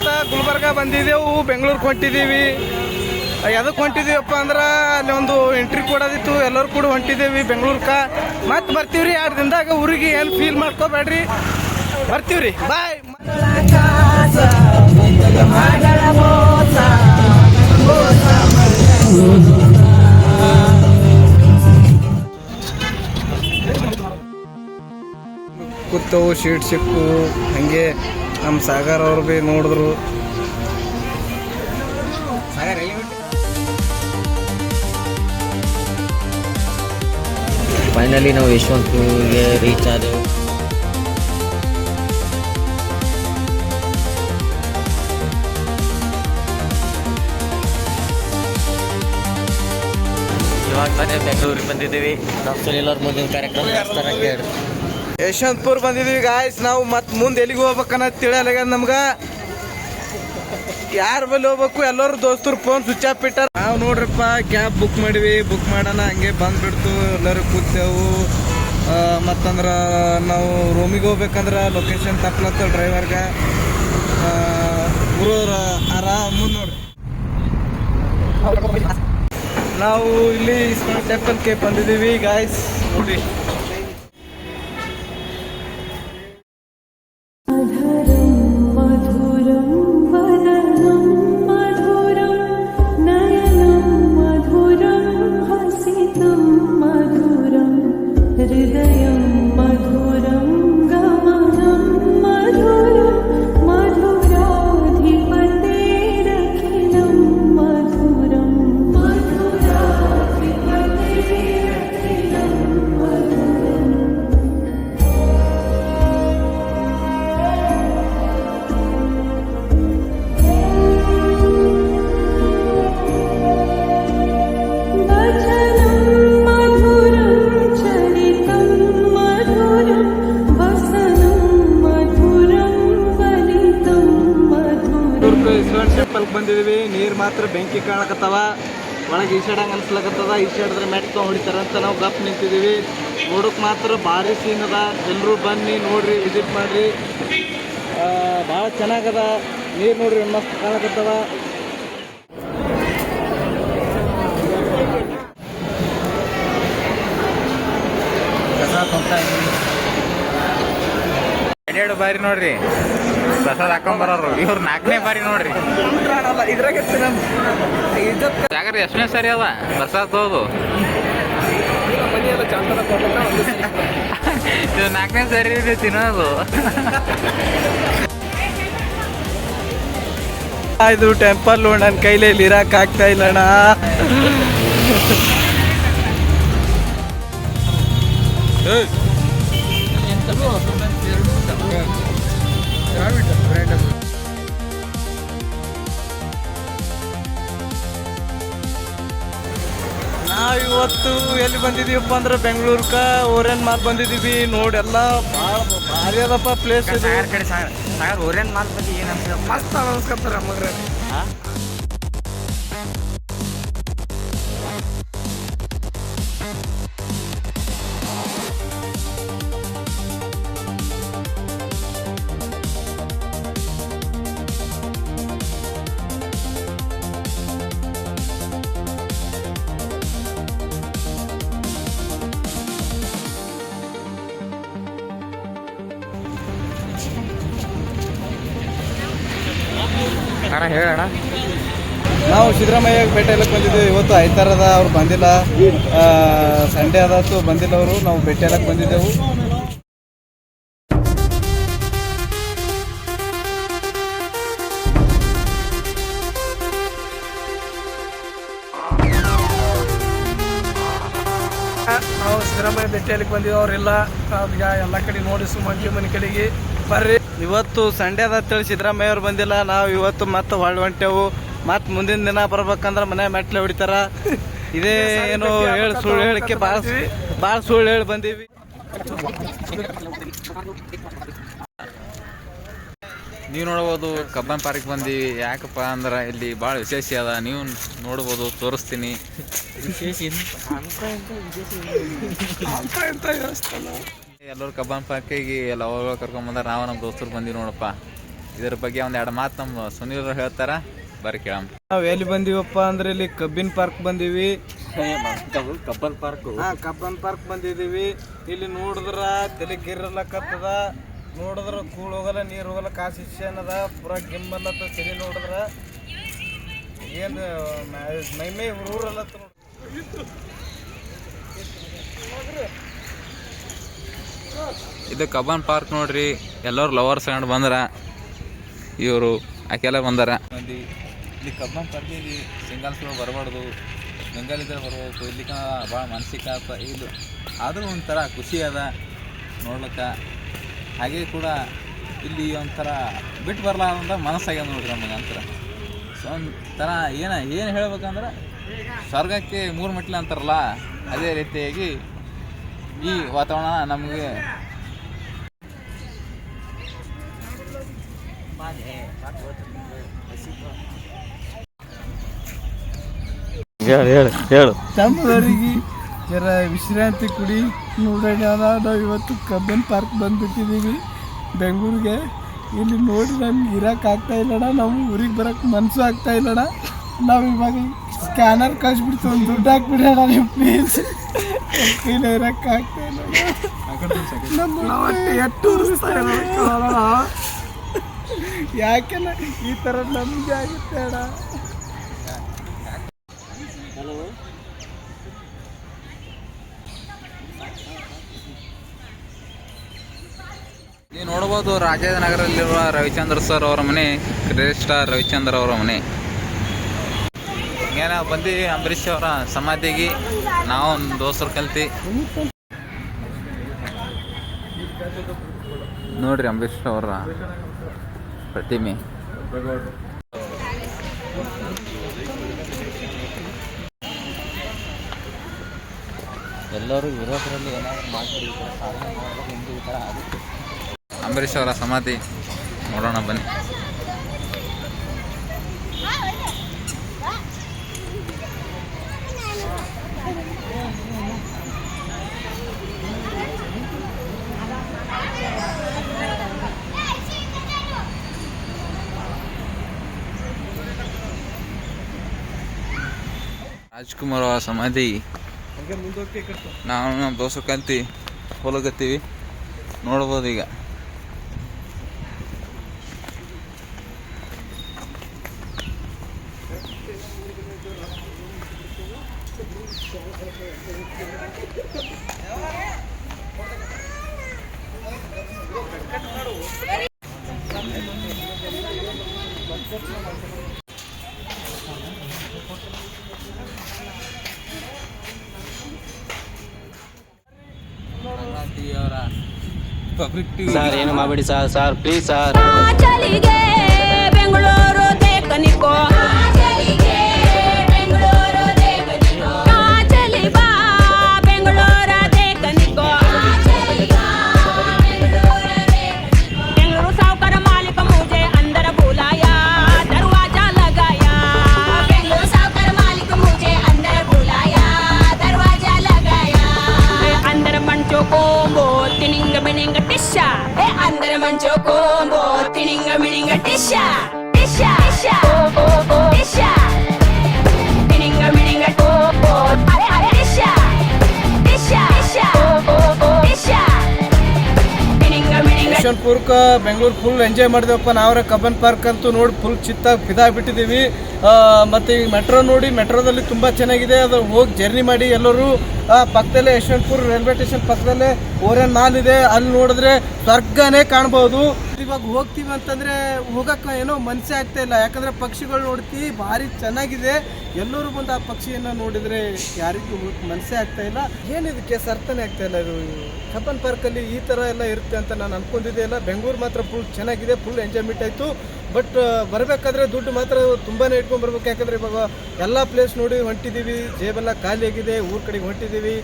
ಇವತ್ತು ಗುಲ್ಬರ್ಗ ಬಂದಿದ್ದೆವು, ಬೆಂಗಳೂರಿಗೆ ಹೊಂಟಿದ್ದೀವಿ. ಎದಕ್ಕೆ ಹೊಂಟಿದ್ದೀವಪ್ಪ ಅಂದ್ರೆ ಅಲ್ಲಿ ಒಂದು ಎಂಟ್ರಿ ಕೊಡೋದಿತ್ತು, ಎಲ್ಲರೂ ಕೂಡ ಹೊಂಟಿದ್ದೀವಿ ಬೆಂಗಳೂರ್ಗೆ. ಮತ್ತೆ ಬರ್ತೀವ್ರಿ 2 ದಿನದಾಗ ಊರಿಗೆ. ಏನು ಫೀಲ್ ಮಾಡ್ಕೋಬೇಡ್ರಿ, ಬರ್ತೀವ್ರಿ. ಬಾಯ್. ಕೂತವು, ಶೀಟ್ ಸಿಕ್ಕು. ಹಂಗೆ ನಮ್ಮ ಸಾಗರ್ ಅವ್ರು ಭೀ ನೋಡಿದ್ರು. ಫೈನಲಿ ನಾವು ಯಶವಂತಪುರ್ಗೆ ರೀಚ್ ಆದೆವು. ಇವಾಗ ತಾನೇ ಬೆಂಗಳೂರಿಗೆ ಬಂದಿದ್ದೀವಿ. ನಮ್ಮ ಎಲ್ಲರ ಮುಂದಿನ ಕಾರ್ಯಕ್ರಮ ಹೇಳಿ ಯಶವಂತಪುರ ಬಂದಿದ್ದೀವಿ ಗಾಯ್ಸ್. ನಾವು ಮತ್ತೆ ಮುಂದೆ ಎಲ್ಲಿಗೆ ಹೋಗ್ಬೇಕನ್ನೋದು ತಿಳಿಯಲ್ಲ ನಮ್ಗೆ. ಯಾರ ಬಲ್ಲಿ ಹೋಗ್ಬೇಕು, ಎಲ್ಲರೂ ದೋಸ್ತರು ಫೋನ್ ಸ್ವಿಚ್ ಆಫ್ ಇಟ್ಟಾರ. ನಾವು ನೋಡ್ರಪ್ಪ ಕ್ಯಾಬ್ ಬುಕ್ ಮಾಡಿವಿ. ಬುಕ್ ಮಾಡೋಣ ಹಂಗೆ ಬಂದುಬಿಡ್ತು. ಎಲ್ಲರೂ ಕೂತೇವು. ಮತ್ತಂದ್ರೆ ನಾವು ರೂಮಿಗೆ ಹೋಗ್ಬೇಕಂದ್ರೆ ಲೊಕೇಶನ್ ತಪ್ಪಲತ್ತ ಡ್ರೈವರ್ಗೆ. ಊರವ್ರ ಆರಾಮ್ ಮುಂದೆ ನೋಡ್ರಿ. ನಾವು ಇಲ್ಲಿ ಇಸ್ಕಾನ್ ಟೆಂಪಲ್ಗೆ ಬಂದಿದ್ದೀವಿ ಗಾಯ್ಸ್ ನೋಡ್ರಿ. ಟೆಂಪಲ್ಗೆ ಬಂದಿದ್ದೀವಿ. ನೀರು ಮಾತ್ರ ಬೆಂಕಿ ಕಾಣಕತ್ತವ. ಒಳಗೆ ಈಸಾಡಂಗೆ ಅನ್ಸ್ಲಕತ್ತದ. ಈಸಾಡಿದ್ರೆ ಮೆಟ್ ತೊಗೊಂಡು ಹೊಡಿತಾರಂತ ನಾವು ಗಪ್ ನಿಂತಿದ್ದೀವಿ. ನೋಡೋಕೆ ಮಾತ್ರ ಭಾರಿ ಸೀನ್ ಅದ. ಎಲ್ಲರೂ ಬನ್ನಿ ನೋಡ್ರಿ, ವಿಸಿಟ್ ಮಾಡಿರಿ. ಭಾಳ ಚೆನ್ನಾಗದ. ನೀರು ನೋಡ್ರಿ ಮಸ್ತ್ ಕಾಣಕತ್ತವ. ಎರಡು ಬಾರಿ ನೋಡ್ರಿ ಪ್ರಸಾದ ಹಾಕೊಂಬರೋರು. ಇವ್ರು 4ನೇ ಬಾರಿ ನೋಡ್ರಿ. ಇದ್ರಾಗ ಜಾಗರ ಎಷ್ಟನೇ ಸರಿ ಅದ ಪ್ರಸಾದ ಹೋದು. ಇದು 4ನೇ ಸರಿ ಇದೆ ತಿನ್ನೋದು. ಇದು ಟೆಂಪಲ್ ನನ್ನ ಕೈಲಿ ಇರಕ್ ಆಗ್ತಾ ಇಲ್ಲಣ್ಣ. ನಾವಿವತ್ತು ಎಲ್ಲಿ ಬಂದಿದ್ದೀವಪ್ಪ ಅಂದ್ರೆ ಬೆಂಗಳೂರ್ಕ ಓರಿಯನ್ ಮಾಲ್ ಬಂದಿದ್ದೀವಿ. ನೋಡಿ ಎಲ್ಲ ಭಾರಿ ಅದಪ್ಪ ಪ್ಲೇಸ್. ಕಡೆ ಸಾಗರ್ ಓರಿಯನ್ ಮಾಲ್ ಬಗ್ಗೆ ಏನು ಅನ್ಸ ಮಸ್ತ್ ಅನ್ಸ್ಕೊತಾರೆ ಮಗ್ರೆ. ಅಣ್ಣ ಹೇಳಣ್ಣ. ನಾವು ಸಿದ್ದರಾಮಯ್ಯ ಭೇಟಿ ಎಲ್ಲ ಬಂದಿದ್ದೀವಿ. ಇವತ್ತು ಐತಾರದ ಅವ್ರು ಬಂದಿಲ್ಲ, ಸಂಡೇ ಆದತ್ತು ಬಂದಿಲ್ಲ ಅವರು. ನಾವು ಭೇಟಿ ಎಲ್ಲಕ್ಕೆ ಬಂದಿದ್ದೆವು. ನಾವು ಸಿದ್ದರಾಮಯ್ಯ ಭೇಟಿಯಲ್ಲಿಗೆ ಬಂದಿದ್ದು. ಅವರೆಲ್ಲ ಈಗ ಎಲ್ಲ ಕಡೆ ನೋಡಿಸು ಮಂಜು ಮನೆ ಕಡೆಗೆ ಬರ್ರಿ. ಇವತ್ತು ಸಂಡೇ ಅದ ಅಂತೇಳಿ ಸಿದ್ದರಾಮಯ್ಯ ಅವ್ರು ಬಂದಿಲ್ಲ. ನಾವು ಇವತ್ತು ಮತ್ತೆ ಹೊಂಟೆವು. ಮತ್ತೆ ಮುಂದಿನ ದಿನ ಬರ್ಬೇಕಂದ್ರೆ ಮನೆ ಮೆಟ್ಲೆ ಹೊಡಿತಾರ. ಇದೇ ಏನೋ ಸುಳ್ಳು ಹೇಳಿಕೆ ಭಾಳ ಸುಳ್ಳು ಹೇಳಿ ಬಂದೀವಿ. ನೀವು ನೋಡ್ಬೋದು ಕಬ್ಬನ್ ಪಾರ್ಕ್ ಬಂದೀವಿ. ಯಾಕಪ್ಪ ಅಂದ್ರೆ ಇಲ್ಲಿ ಭಾಳ ವಿಶೇಷ ಅದ. ನೀವು ನೋಡ್ಬೋದು, ತೋರಿಸ್ತೀನಿ. ಎಲ್ಲರೂ ಕಬ್ಬನ್ ಪಾರ್ಕಿಗೆ ಎಲ್ಲ ಕರ್ಕೊಂಬಂದ್ರೆ ನಾವು ನಮ್ಮ ದೋಸ್ತರು ಬಂದೀವಿ ನೋಡಪ್ಪ. ಇದ್ರ ಬಗ್ಗೆ ಒಂದೆರಡು ಮಾತು ನಮ್ಮ ಸುನೀಲ್ ಹೇಳ್ತಾರ, ಬರ್ರಿ ಕೇಳಮ್ಮ. ನಾವು ಎಲ್ಲಿ ಬಂದೀವಪ್ಪ ಅಂದ್ರೆ ಇಲ್ಲಿ ಕಬ್ಬಿನ ಪಾರ್ಕ್ ಬಂದೀವಿ. Cubbon park. ಕಬ್ಬನ್ ಪಾರ್ಕ್ ಬಂದಿದ್ದೀವಿ. ಇಲ್ಲಿ ನೋಡಿದ್ರ ತಲೆ ಗಿರ್ಲಕತ್ತದ, ನೋಡಿದ್ರ ಕೂಳ್ ಹೋಗಲ್ಲ, ನೀರು ಹೋಗಲ್ಲ, ಕಾಸಿಷನ್ ಅದ, ಪೂರಾ ಗಿಮ್ಮಲ್ಲತ್ತ. ತಲೆ ನೋಡಿದ್ರ ಏನು ಮೈ ಊರಲ್ಲತ್ತ. ಇದು ಕಬ್ಬನ್ ಪಾರ್ಕ್ ನೋಡ್ರಿ. ಎಲ್ಲರೂ ಲವರ್ಸ್ ಕಂಡು ಬಂದ್ರ, ಇವರು ಆಕೆಲ್ಲ ಬಂದಾರ. ಇಲ್ಲಿ ಕಬ್ಬನ್ ಪಾರ್ಕಿಗೆ ಸಿಂಗಲ್ಸ್ಗಳು ಬರಬಾರ್ದು, ಬೆಂಗಾಲ್ ಇದ್ರೆ ಬರ್ಬೇಕು. ಇಲ್ಲಿಕ ಭಾಳ ಮಾನಸಿಕ ಇದು ಆದರೂ ಒಂಥರ ಖುಷಿ ಅದ ನೋಡ್ಲಿಕ್ಕೆ. ಹಾಗೆ ಕೂಡ ಇಲ್ಲಿ ಒಂಥರ ಬಿಟ್ಟು ಬರಲಾರ್ದ ಮನಸ್ಸಾಗ್ಯದ ನೋಡ್ರಿ ನಮಗೆ. ಅಂತರ ಸೊ ಒಂಥರ ಏನು ಹೇಳ್ಬೇಕಂದ್ರೆ ಸ್ವರ್ಗಕ್ಕೆ 3 ಮೆಟ್ಲು ಅಂತಾರಲ್ಲ, ಅದೇ ರೀತಿಯಾಗಿ ಈ ವಾತಾವರಣ ನಮಗೆ ಹೇಳು. ತಮ್ಮವರಿಗೆ ಜರ ವಿಶ್ರಾಂತಿ ಕುಡಿ ನೋಡೋಣ. ನಾವು ಇವತ್ತು ಕಬ್ಬನ್ ಪಾರ್ಕ್ ಬಂದುಬಿಟ್ಟಿದ್ದೀವಿ ಬೆಂಗಳೂರಿಗೆ. ಇಲ್ಲಿ ನೋಡಿ ನಮ್ಗೆ ಇರೋಕೆ ಆಗ್ತಾ ಇಲ್ಲಣ್ಣ, ನಾವು ಊರಿಗೆ ಬರೋಕ್ಕೆ ಮನಸ್ಸು ಆಗ್ತಾ ಇಲ್ಲಣ್ಣ. ನಾವು ಇವಾಗ ಸ್ಕ್ಯಾನರ್ ಕಳಿಸ್ಬಿಡ್ತು, ಒಂದು ದುಡ್ಡು ಹಾಕ್ಬಿಡೋಣ ನೀವು ಪ್ಲೀಸ್. ಕೈಲಿ ಇರೋಕ್ಕೆ ಆಗ್ತಾ ಇಲ್ಲ, ಯಾಕೆಲ್ಲ ಈ ಥರ ನಮಗೆ ಆಗುತ್ತೆ ಅಣ್ಣ. ನೀವು ನೋಡ್ಬೋದು ರಾಜಾಜಿನಗರದಲ್ಲಿರುವ ರವಿಚಂದ್ರ ಸರ್ ಅವರ ಮನೆ, ಕ್ರೇಟ್ ಸ್ಟಾರ್ ರವಿಚಂದ್ರ ಅವರ ಮನೆ. ಹಿಂಗೆ ನಾವು ಬಂದೀವಿ ಅಂಬರೀಷ್ ಅವರ ಸಮಾಧಿಗೆ. ನಾವು ಒಂದು ದೋಸ್ತರು ಕಲ್ತಿ ನೋಡ್ರಿ ಅಂಬರೀಷ್ ಅವರ ಪ್ರತಿಮೆ. ಎಲ್ಲರೂ ಇರೋದ್ರಲ್ಲಿ ಏನಾದರೂ ಮಾಡ್ತಾರೆ, ಈ ಥರ ಸಾಧನೆ ಮಾಡೋದು ಹಿಂದೆ ಈ ಥರ ಆಗುತ್ತೆ. ಅಂಬರೀಷ್ ಅವರ ಸಮಾಧಿ ನೋಡೋಣ ಬನ್ನಿ. ರಾಜ್ಕುಮಾರ್ ಅವರ ಸಮಾಧಿ ನಾವು ನಮ್ಮ ದೋಸ್ತರು ಕಲ್ತಿ ಹೋಲಗತ್ತೀವಿ, ನೋಡ್ಬೋದು ಈಗ. ಪಬ್ಲಿಕ್ ಟಿವಿ ಸರ್ ಏನು ಮಾಡಬೇಡಿ ಸರ್ ಪ್ಲೀಸ್ ಸರ್. ಚಲಿಗೆ ಬೆಂಗಳೂರು ದೇಕನಿಕೋ, ಚಲಿ ಬಾ ಬೆಂಗಳೂರು ದೇಕನಿಕೋ. ಬೆಂಗಳೂರು ಸಾವುಕಾರ ಮಾಲಿಕ ಮುझे अंदर बुलाया, दरवाजा लगाया. बेंगलुरु साउकर मालिक मुझे अंदर बुलाया, दरवाजा लगाया. अंदर मंचो कोंबो तिनिंग मिनिंग टिशा, अंदर मंचो कोंबो तिनिंग मिनिंग टिशा, टिशा टिशा टिशा तिनिंग मिनिंग कोंबो, अरे अरे टिशा टिशा टिशा टिशा तिनिंग मिनिंग. ಯಶವಂತಪುರಕ್ಕೆ ಬೆಂಗಳೂರು ಫುಲ್ ಎಂಜಾಯ್ ಮಾಡಿದೆವಪ್ಪ ನಾವ್ರೆ. ಕಬ್ಬನ್ ಪಾರ್ಕ್ ಅಂತೂ ನೋಡಿ ಫುಲ್ ಫಿದಾಗ್ಬಿಟ್ಟಿದ್ದೀವಿ. ಮತ್ತು ಈಗ ಮೆಟ್ರೋ ನೋಡಿ, ಮೆಟ್ರೋದಲ್ಲಿ ತುಂಬ ಚೆನ್ನಾಗಿದೆ. ಅದು ಹೋಗಿ ಜರ್ನಿ ಮಾಡಿ ಎಲ್ಲರೂ. ಪಕ್ಕದಲ್ಲೇ ಯಶವಂತಪುರ ರೈಲ್ವೆ ಸ್ಟೇಷನ್ ಪಕ್ಕದಲ್ಲೇ ಓರಿಯನ್ ಮಾಲ್ ಇದೆ, ಅಲ್ಲಿ ನೋಡಿದ್ರೆ ಸ್ವರ್ಗನೇ ಕಾಣ್ಬೋದು. ಇವಾಗ ಹೋಗ್ತೀವಿ ಅಂತಂದರೆ ಹೋಗಕ್ಕೆ ಏನೋ ಮನಸ್ಸೇ ಆಗ್ತಾ ಇಲ್ಲ, ಯಾಕಂದರೆ ಪಕ್ಷಿಗಳು ನೋಡ್ತೀವಿ ಭಾರಿ ಚೆನ್ನಾಗಿದೆ. ಎಲ್ಲರೂ ಬಂದು ಆ ಪಕ್ಷಿಯನ್ನು ನೋಡಿದರೆ ಯಾರಿಗೂ ಮನಸ್ಸೇ ಆಗ್ತಾ ಇಲ್ಲ. ಏನಿದಕ್ಕೆ ಅರ್ಥನೇ ಆಗ್ತಾ ಇಲ್ಲ. ಇದು ಕಬ್ಬನ್ ಪಾರ್ಕಲ್ಲಿ ಈ ಥರ ಎಲ್ಲ ಇರುತ್ತೆ ಅಂತ ನಾನು ಅನ್ಕೊಂಡಿದ್ದೆ ಇಲ್ಲ. ಬೆಂಗಳೂರು ಮಾತ್ರ ಫುಲ್ ಚೆನ್ನಾಗಿದೆ, ಫುಲ್ ಎಂಜಾಯ್ಮೆಂಟ್ ಆಯಿತು. ಬಟ್ ಬರಬೇಕಾದ್ರೆ ದುಡ್ಡು ಮಾತ್ರ ತುಂಬಾ ಇಟ್ಕೊಂಡು ಬರ್ಬೇಕು, ಯಾಕಂದರೆ ಇವಾಗ ಎಲ್ಲ ಪ್ಲೇಸ್ ನೋಡಿ ಹೊಂಟಿದ್ದೀವಿ, ಜೇಬೆಲ್ಲ ಖಾಲಿಯಾಗಿದೆ, ಊರ ಕಡೆಗೆ ಹೊಂಟಿದ್ದೀವಿ.